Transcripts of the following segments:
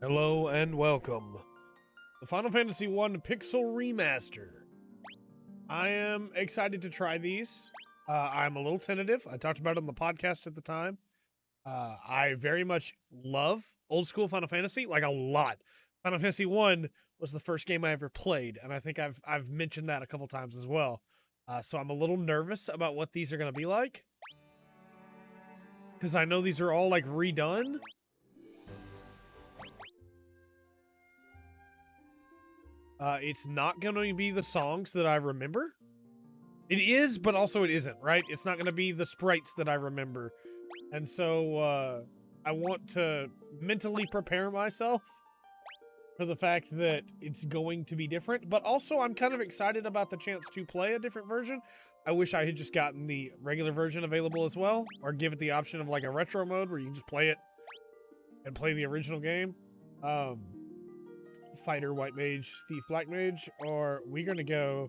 Hello and welcome. The Final Fantasy I Pixel Remaster. I am excited to try these. I'm a little tentative. I talked about it on the podcast at the time. I very much love old school Final Fantasy, like a lot. Final Fantasy I was the first game I ever played, and I think I've mentioned that a couple times as well. So I'm a little nervous about what these are going to be like, because I know these are all like redone. It's not going to be the songs that I remember. It is, but also it isn't, right? It's not going to be the sprites that I remember. And so I want to mentally prepare myself for the fact that it's going to be different. But also, I'm kind of excited about the chance to play a different version. I wish I had just gotten the regular version available as well, or give it the option of like a retro mode where you can just play it and play the original game. Fighter, White Mage, Thief, Black Mage, or we're going to go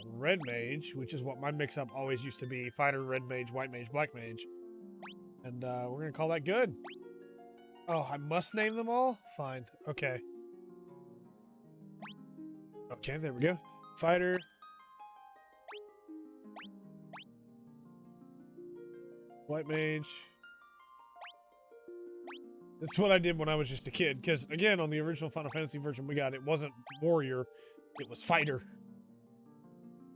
Red Mage, which is what my mix-up always used to be. Fighter, Red Mage, White Mage, Black Mage. And we're going to call that good. Oh, I must name them all? Fine. Okay. Okay, there we go. Fighter. White Mage. That's what I did when I was just a kid, because, again, on the original Final Fantasy version we got, it wasn't Warrior, it was Fighter.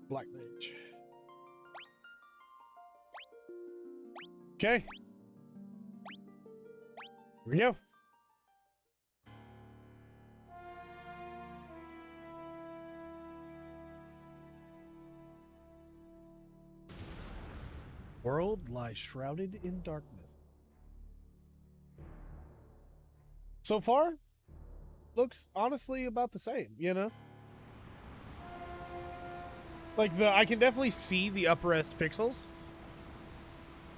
Black Mage. Okay. Here we go. World lies shrouded in darkness. So far, looks honestly about the same, you know? Like, I can definitely see the upres pixels,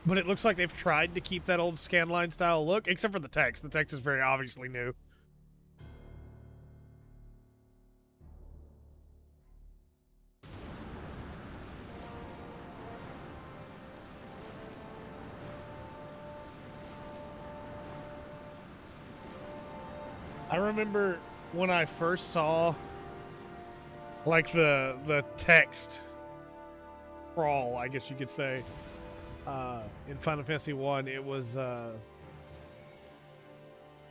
but it looks like they've tried to keep that old scanline style look, except for the text. The text is very obviously new. I remember when I first saw like the text crawl, I guess you could say, in Final Fantasy I,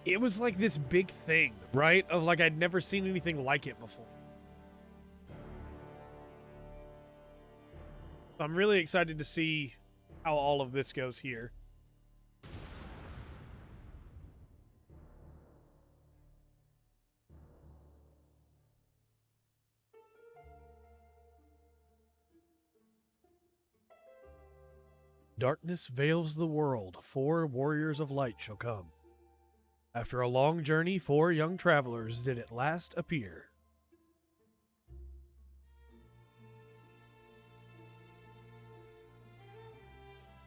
it was like this big thing, right? Of like I'd never seen anything like it before. So I'm really excited to see how all of this goes here. Darkness veils the world. 4 warriors of light shall come. After a long journey, 4 young travelers did at last appear.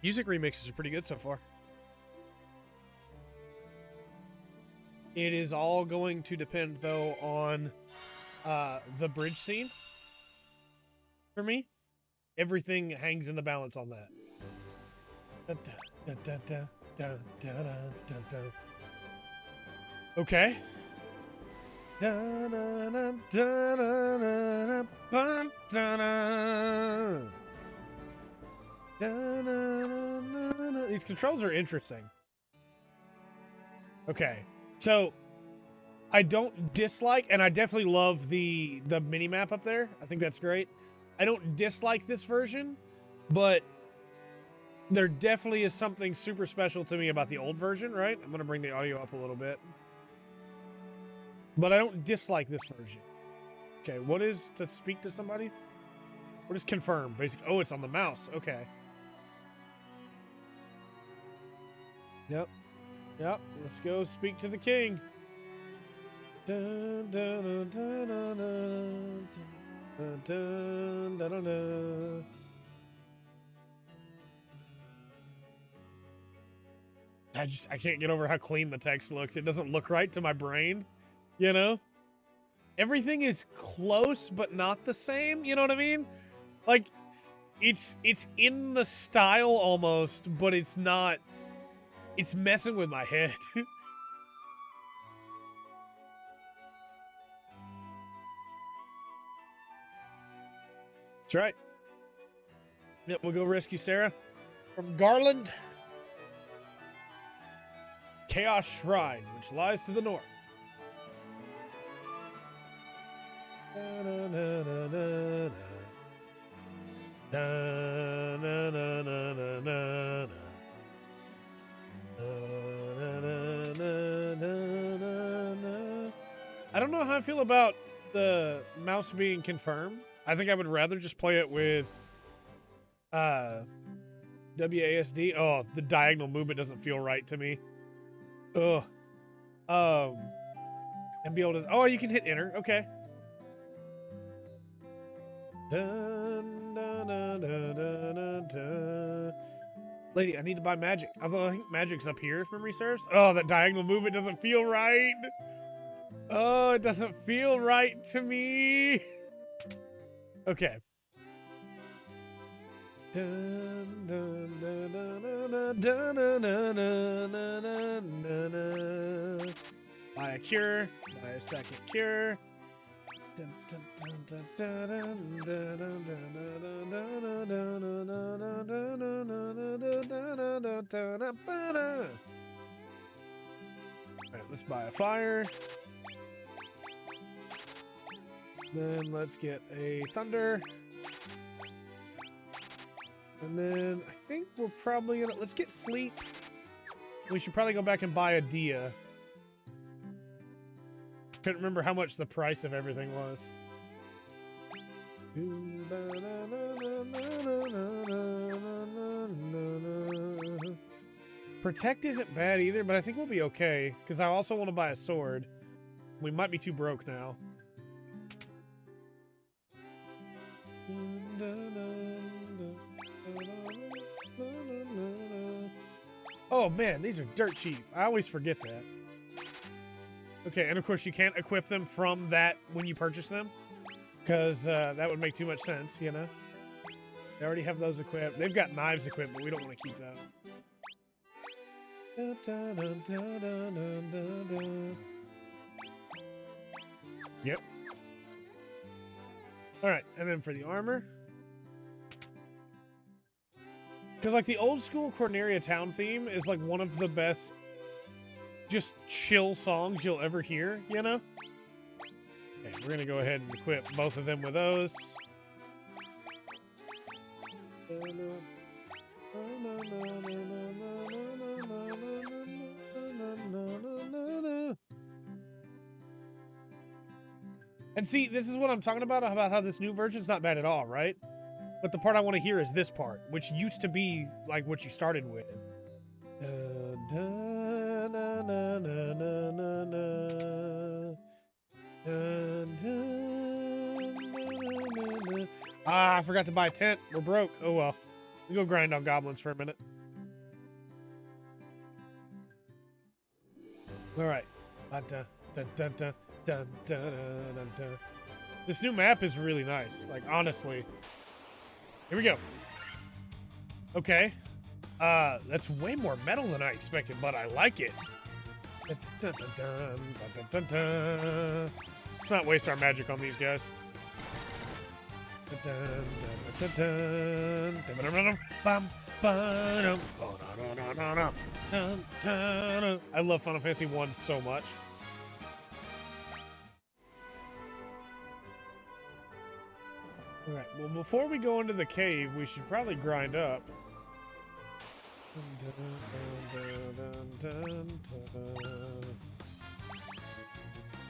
Music remixes are pretty good so far. It is all going to depend, though, on the bridge scene. For me, everything hangs in the balance on that. Okay. These controls are interesting. Okay, so I don't dislike, and I definitely love the mini map up there. I think that's great. I don't dislike this version, but there definitely is something super special to me about the old version, right? I'm going to bring the audio up a little bit. But I don't dislike this version. Okay, what is to speak to somebody? What is confirm? Basically, oh, it's on the mouse. Okay. Yep. Yep. Let's go speak to the king. Dun, dun, dun, dun, dun, dun, dun, dun, dun, dun. I can't get over how clean the text looks. It doesn't look right to my brain, you know? Everything is close, but not the same, you know what I mean? Like, it's in the style almost, but it's not. It's messing with my head. That's right. Yep, we'll go rescue Sarah from Garland. Chaos Shrine, which lies to the north. I don't know how I feel about the mouse being confirmed. I think I would rather just play it with WASD. Oh, the diagonal movement doesn't feel right to me. Ugh. And be able to. Oh, you can hit enter. Okay. Dun, dun, dun, dun, dun, dun, dun. Lady, I need to buy magic. Although I think magic's up here, if memory serves. Oh, that diagonal movement doesn't feel right. Oh, it doesn't feel right to me. Okay. Dun, dun, dun, dun, dun, dun, dun, dun, dun, dun, dun, dun. Buy a cure. Buy a second cure. Alright, let's buy a fire. Then let's get a thunder. And then I think we're probably gonna let's get sleep. We should probably go back and buy a Dia. Couldn't remember how much the price of everything was. Protect isn't bad either, but I think we'll be okay because I also want to buy a sword. We might be too broke now. Oh man, these are dirt cheap. I always forget that. Okay, and of course you can't equip them from that when you purchase them, because that would make too much sense, you know? They already have those equipped. They've got knives equipped, but we don't want to keep that. Yep. Alright, and then for the armor. Because, like, the old school Corneria Town theme is, like, one of the best just chill songs you'll ever hear, you know? Okay, we're gonna go ahead and equip both of them with those. And see, this is what I'm talking about how this new version's not bad at all, right? But the part I want to hear is this part, which used to be like what you started with. Ah, I forgot to buy a tent. We're broke. Oh well. We go grind on goblins for a minute. All right. This new map is really nice. Like, honestly. Here we go. Okay. That's way more metal than I expected, but I like it. Let's not waste our magic on these guys. I love Final Fantasy 1 so much. Alright, well, before we go into the cave, we should probably grind up.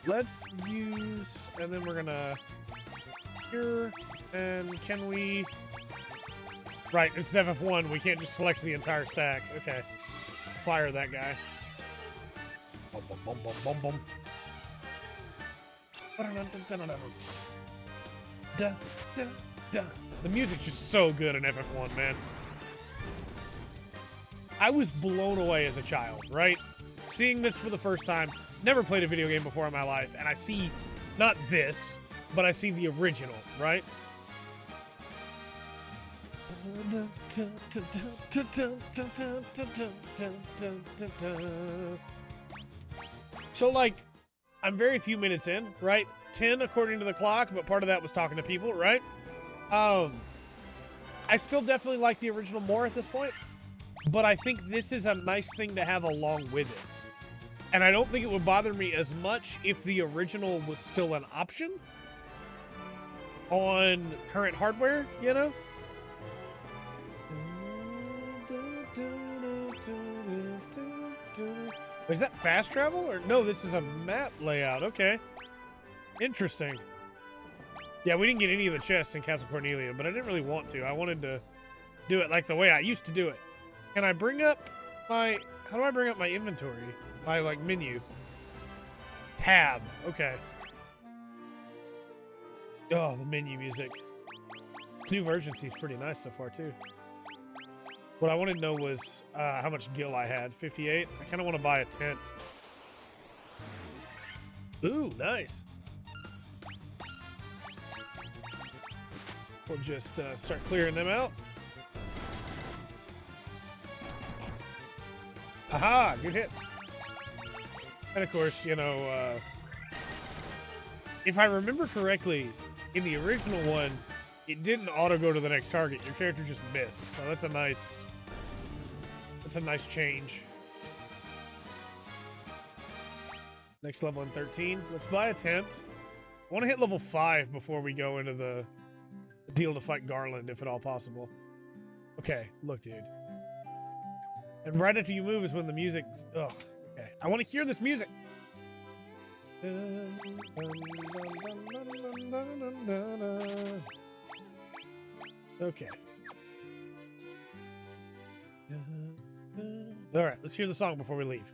Let's use, and then we're gonna here, and can we? Right, it's FF1. We can't just select the entire stack. Okay, fire that guy. Bum, bum, bum, bum, bum, bum. Da, da, da. The music's just so good in FF1, man. I was blown away as a child, right? Seeing this for the first time, never played a video game before in my life, and I see, not this, but I see the original, right? So, like, I'm very few minutes in, right? 10 according to the clock, but part of that was talking to people, right? I still definitely like the original more at this point, but I think this is a nice thing to have along with it. And I don't think it would bother me as much if the original was still an option on current hardware, you know? Is that fast travel? Or no, this is a map layout. Okay. Interesting. Yeah, we didn't get any of the chests in Castle Cornelia, but I didn't really want to. I wanted to do it like the way I used to do it. Can I bring up my... How do I bring up my inventory? My, like, menu. Tab. Okay. Oh, the menu music. This new version seems pretty nice so far, too. What I wanted to know was how much gil I had. 58. I kind of want to buy a tent. Ooh, nice. We'll just start clearing them out. Aha, good hit. And of course, you know, if I remember correctly, in the original one, it didn't auto go to the next target. Your character just missed. So that's a nice change. Next level in 13. Let's buy a tent. I want to hit level 5 before we go into the deal to fight Garland, if at all possible. Okay, look, dude. And right after you move is when the music... Ugh. Okay. I want to hear this music. Okay. Alright, let's hear the song before we leave.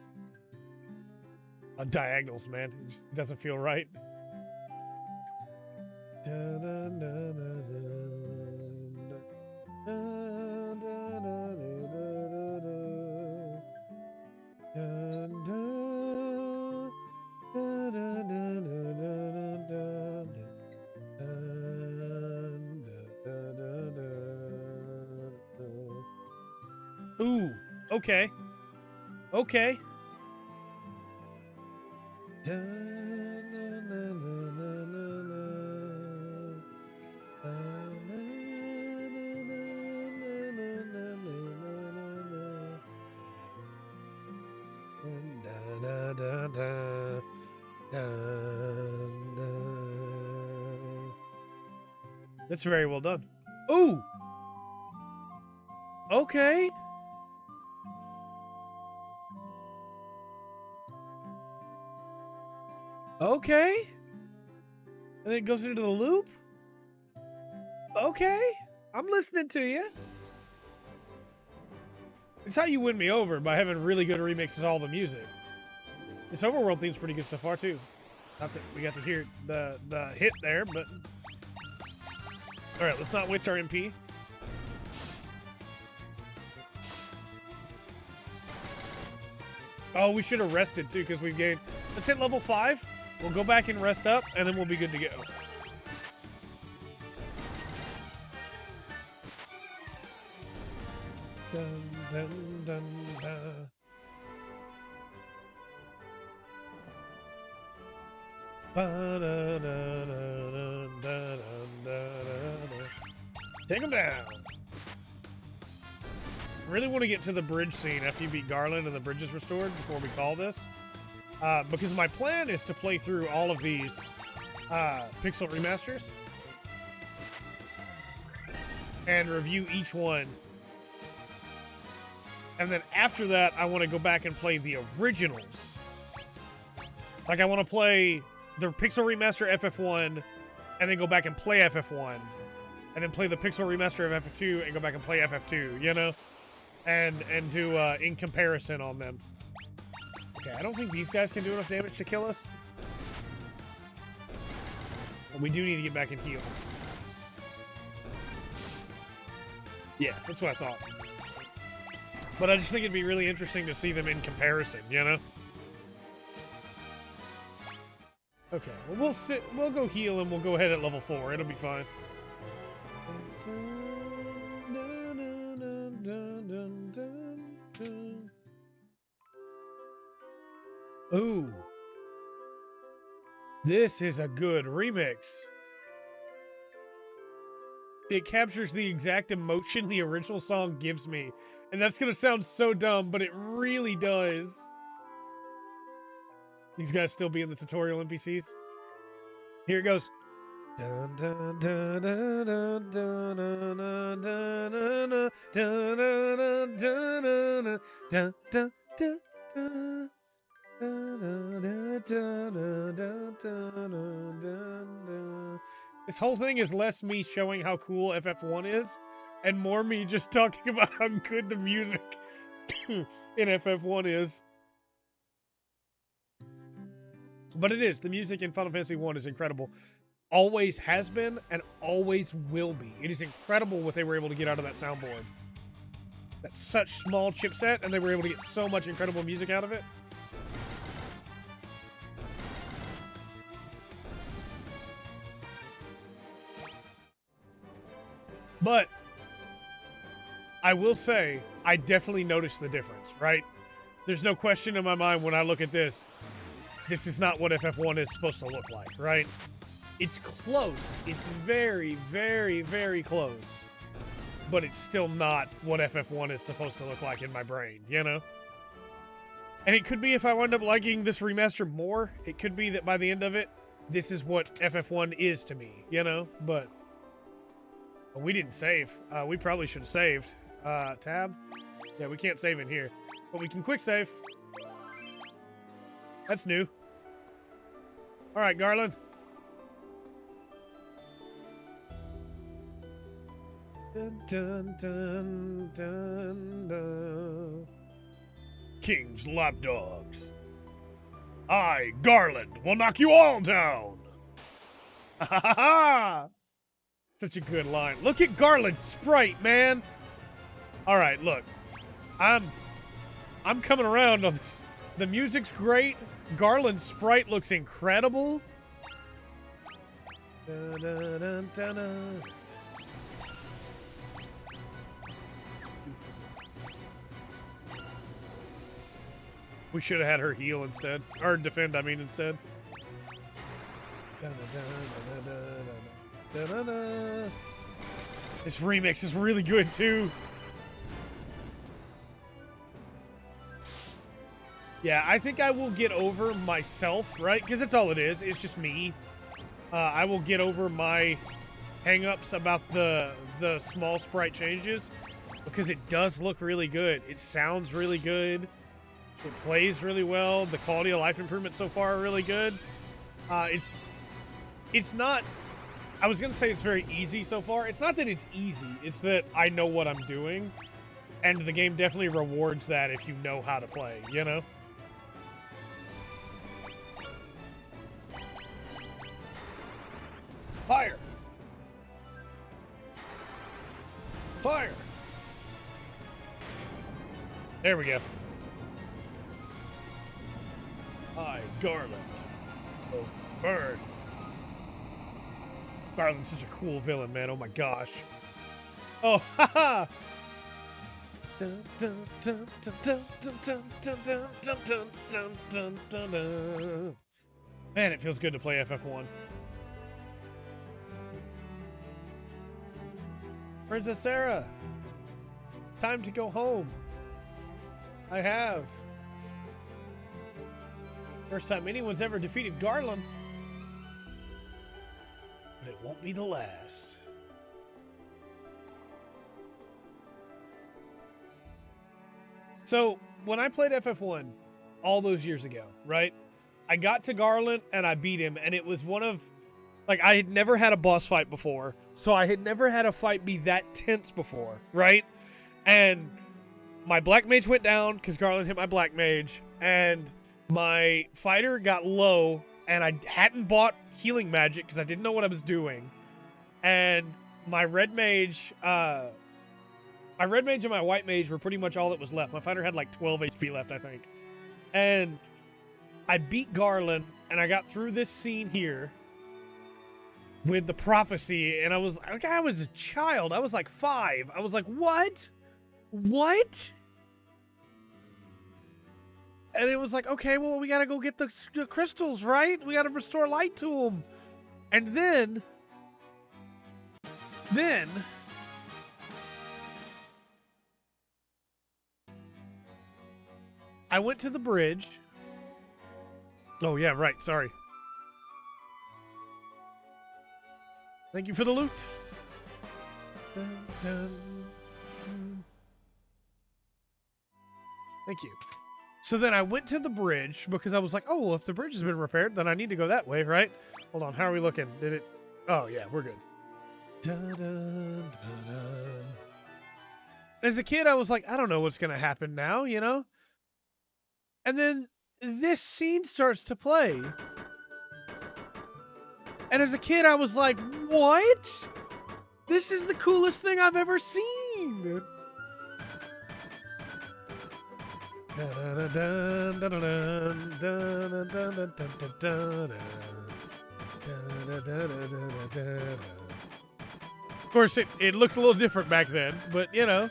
Diagonals, man. It just doesn't feel right. Ooh, okay. Okay. That's very well done. Ooh! Okay. Okay. And then it goes into the loop? Okay. I'm listening to you. It's how you win me over, by having really good remixes of all the music. This overworld theme's pretty good so far, too. Not that we got to hear the hit there, but... Alright, let's not waste our MP. Oh, we should have rested, too, because we've gained... Let's hit level 5. We'll go back and rest up, and then we'll be good to go. Dun, dun, dun, dun. Take him down. Really want to get to the bridge scene after you beat Garland and the bridge is restored before we call this. Because my plan is to play through all of these pixel remasters and review each one. And then after that, I want to go back and play the originals. Like, I want to play the Pixel Remaster FF1 and then go back and play FF1. And then play the Pixel Remaster of FF2 and go back and play FF2, you know? And do in comparison on them. Okay, I don't think these guys can do enough damage to kill us. But we do need to get back and heal. Yeah, that's what I thought. But I just think it'd be really interesting to see them in comparison, you know? Okay, well, we'll go heal and we'll go ahead at level 4. It'll be fine. Ooh. This is a good remix. it captures the exact emotion the original song gives me. And that's gonna sound so dumb, but it really does. These guys still be in the tutorial NPCs. Here it goes. Dun, dun, dun, dun, dun, dun, dun, dun, dun, dun, dun, dun, dun. This whole thing is less me showing how cool FF1 is and more me just talking about how good the music in FF1 is. But it is. The music in Final Fantasy 1 is incredible. Always has been and always will be. It is incredible what they were able to get out of that soundboard. That's such small chipset, and they were able to get so much incredible music out of it. But I will say, I definitely noticed the difference, right? There's no question in my mind when I look at this, this is not what FF1 is supposed to look like, right? It's close. It's very, very, very close. But it's still not what FF1 is supposed to look like in my brain, you know? And it could be if I wind up liking this remaster more, it could be that by the end of it, this is what FF1 is to me, you know? But we didn't save. We probably should have saved. Tab? Yeah, we can't save in here. But we can quick save. That's new. Alright, Garland. Dun, dun, dun, dun, dun. King's lapdogs. I, Garland, will knock you all down. Ha ha ha ha! Such a good line. Look at Garland's sprite, man. All right, look. I'm coming around on this. The music's great. Garland's sprite looks incredible. Dun, dun, dun, dun, dun. We should have had her heal instead. Or defend, I mean, instead. This remix is really good, too. Yeah, I think I will get over myself, right? Because that's all it is. It's just me. I will get over my hang-ups about the small sprite changes. Because it does look really good. It sounds really good. It plays really well. The quality of life improvements so far are really good. It's not... I was going to say it's very easy so far. It's not that it's easy. It's that I know what I'm doing. And the game definitely rewards that if you know how to play, you know? Fire! Fire! There we go. I, Garland. Oh, bird. Garland's such a cool villain, man. Oh my gosh. Oh, haha! Man, it feels good to play FF1. Princess Sarah! Time to go home. I have. First time anyone's ever defeated Garland. But it won't be the last. So, when I played FF1 all those years ago, right? I got to Garland and I beat him, and it was one of... Like, I had never had a boss fight before, so I had never had a fight be that tense before, right? And my Black Mage went down because Garland hit my Black Mage, and my fighter got low, and I hadn't bought healing magic because I didn't know what I was doing. And my Red Mage, and my White Mage were pretty much all that was left. My fighter had like 12 HP left, I think. And I beat Garland, and I got through this scene here with the prophecy, and I was a child. I was like 5. I was like, what? What? And it was like, okay, well, we gotta go get the crystals, right? We gotta restore light to them. And then Then I went to the bridge. Oh, yeah, right. Sorry. Thank you for the loot. Dun, dun. Thank you. So then I went to the bridge because I was like, oh, well, if the bridge has been repaired, then I need to go that way, right? Hold on. How are we looking? Did it? Oh, yeah, we're good. Dun, dun, dun, dun. As a kid, I was like, I don't know what's going to happen now, you know? And then this scene starts to play. And as a kid, I was like, what? This is the coolest thing I've ever seen. Of course, it looked a little different back then, but you know.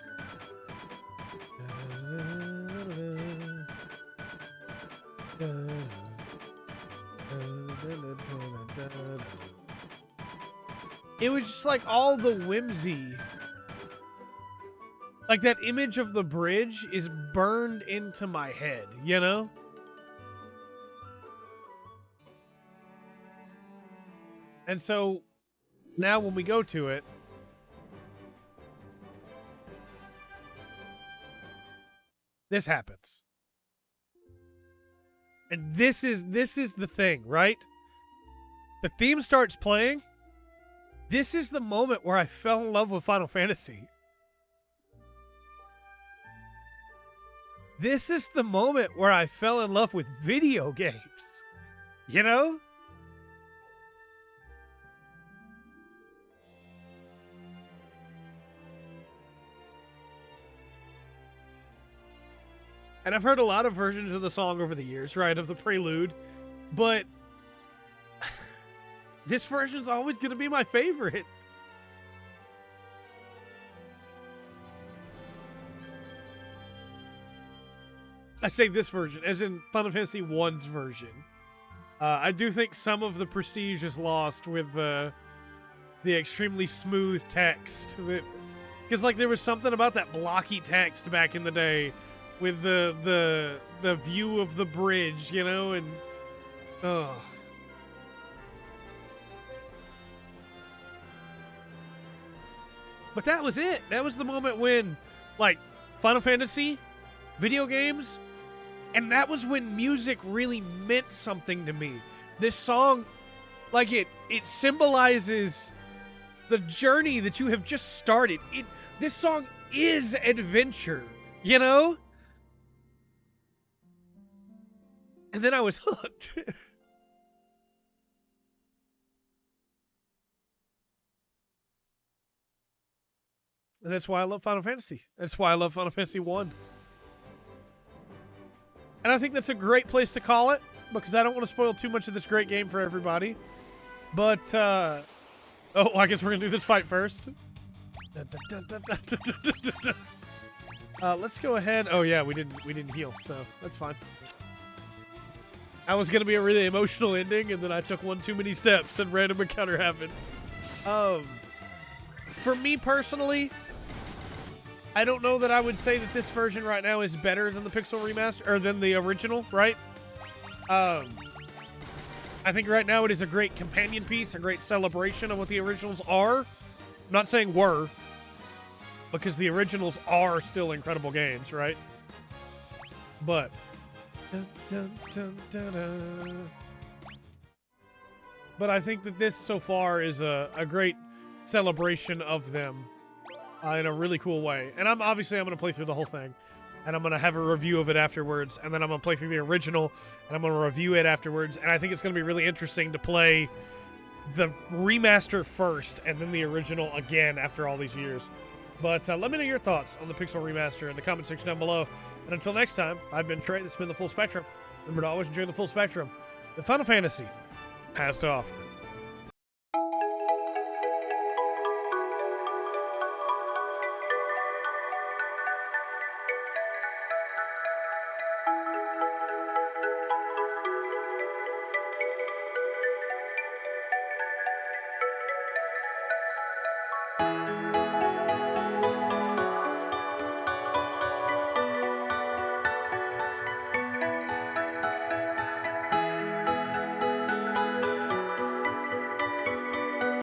It was just like all the whimsy. Like that image of the bridge is burned into my head, you know? And so now when we go to it, this happens. And this is the thing, right? The theme starts playing. This is the moment where I fell in love with Final Fantasy. This is the moment where I fell in love with video games. You know? And I've heard a lot of versions of the song over the years, right? Of the prelude. But this version's always going to be my favorite. I say this version, as in Final Fantasy I's version. I do think some of the prestige is lost with the extremely smooth text. Because like there was something about that blocky text back in the day with the view of the bridge, you know, and But that was it. That was the moment when, like, Final Fantasy, video games, and that was when music really meant something to me. This song, like, it symbolizes the journey that you have just started. This song is adventure, you know? And then I was hooked. And that's why I love Final Fantasy. That's why I love Final Fantasy 1. And I think that's a great place to call it, because I don't want to spoil too much of this great game for everybody. But, oh, I guess we're going to do this fight first. Let's go ahead. Oh, yeah, we didn't heal, so that's fine. I was going to be a really emotional ending, and then I took one too many steps, and random encounter happened. For me personally, I don't know that I would say that this version right now is better than the Pixel Remaster, or than the original, right? I think right now it is a great companion piece, a great celebration of what the originals are. I'm not saying were, because the originals are still incredible games, right? But but I think that this so far is a great celebration of them in a really cool way. And I'm going to play through the whole thing, and I'm going to have a review of it afterwards, and then I'm going to play through the original, and I'm going to review it afterwards, and I think it's going to be really interesting to play the remaster first, and then the original again after all these years. But let me know your thoughts on the Pixel Remaster in the comment section down below. And until next time, I've been Trey. This has been The Full Spectrum. Remember to always enjoy the full spectrum that Final Fantasy has to offer.